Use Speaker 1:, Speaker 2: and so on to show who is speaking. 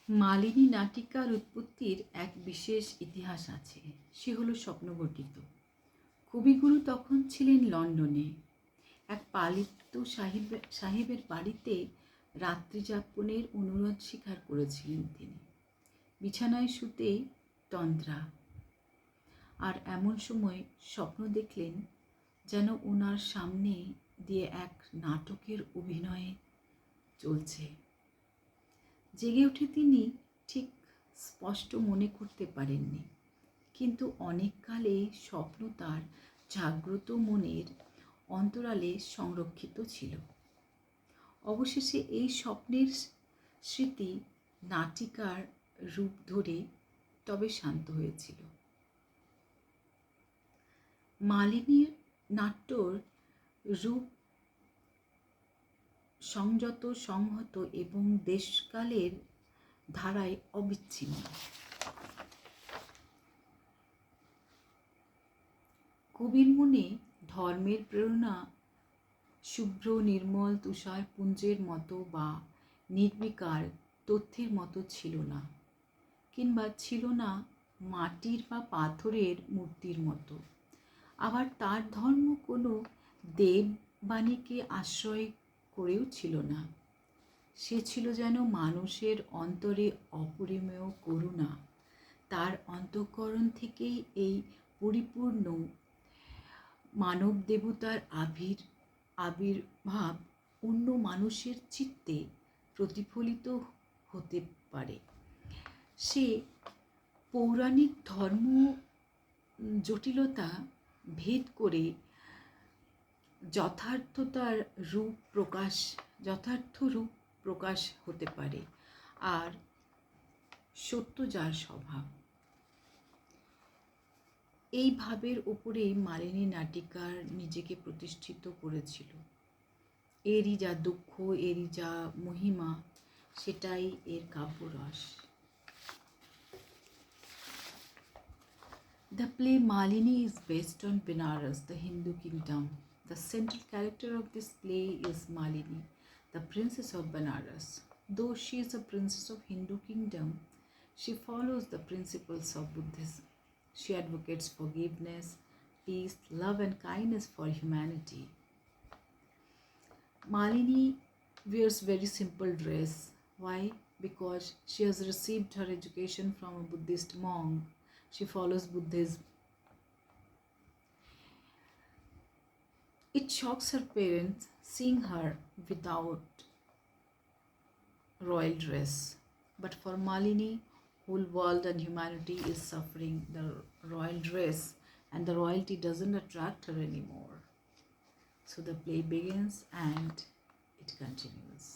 Speaker 1: মালিনী নাটিকার উৎপত্তির এক বিশেষ ইতিহাস আছে। সে হলো স্বপ্নঘটিত। কবিগুরু তখন ছিলেন লন্ডনে। এক পালিত সাহেবের বাড়িতে রাত্রিযাপনের অনুরোধ স্বীকার করেছিলেন তিনি। বিছানায় শুতেই তন্দ্রা। আর এমন সময় স্বপ্ন দেখলেন যেন ওনার সামনে দিয়ে এক নাটকের অভিনয় চলছে। জেগে উঠে তিনি ঠিক স্পষ্ট মনে করতে পারেননি, কিন্তু অনেককালে স্বপ্ন তার জাগ্রত মনের অন্তরালে সংরক্ষিত ছিল। অবশেষে এই স্বপ্নের স্মৃতি নাটিকার রূপ ধরে তবে শান্ত হয়েছিল। মালিনীর নাট্যর রূপ সংযত, সংহত এবং দেশকালের ধারায় অবিচ্ছিন্ন। কবির মনে ধর্মের প্রেরণা শুভ্র নির্মল তুষারপুঞ্জের মতো বা নির্বিকার তথ্যের মতো ছিল না, কিংবা ছিল না মাটির বা পাথরের মূর্তির মতো। আবার তার ধর্ম কোনো দেববাণীকে আশ্রয় করেও ছিল না। সে ছিল যেন মানুষের অন্তরে অপরিমেয় করুণা। তার অন্তঃকরণ থেকেই এই পরিপূর্ণ মানব দেবতার আবির্ভাব অন্য মানুষের চিত্তে প্রতিফলিত হতে পারে। সে পৌরাণিক ধর্ম জটিলতা ভেদ করে যথার্থ রূপ প্রকাশ হতে পারে। আর সত্য যার স্বভাব, এই ভাবের ওপরেই মালিনী নাটিকার নিজেকে প্রতিষ্ঠিত করেছিল। এরই যা দুঃখ, এরই যা মহিমা, সেটাই এর কাব্যরস। The play Malini is based on Benares, the Hindu kingdom. The central character of this play is Malini, the princess of Benares. Though she is a princess of Hindu kingdom, she follows the principles of Buddhism. She advocates forgiveness, peace, love and kindness for humanity. Malini wears very simple dress. Why? Because she has received her education from a Buddhist monk. She follows Buddhism. It shocks her parents seeing her without royal dress. But for Malini, whole world and humanity is suffering the royal dress, and the royalty doesn't attract her anymore. So the play begins and it continues.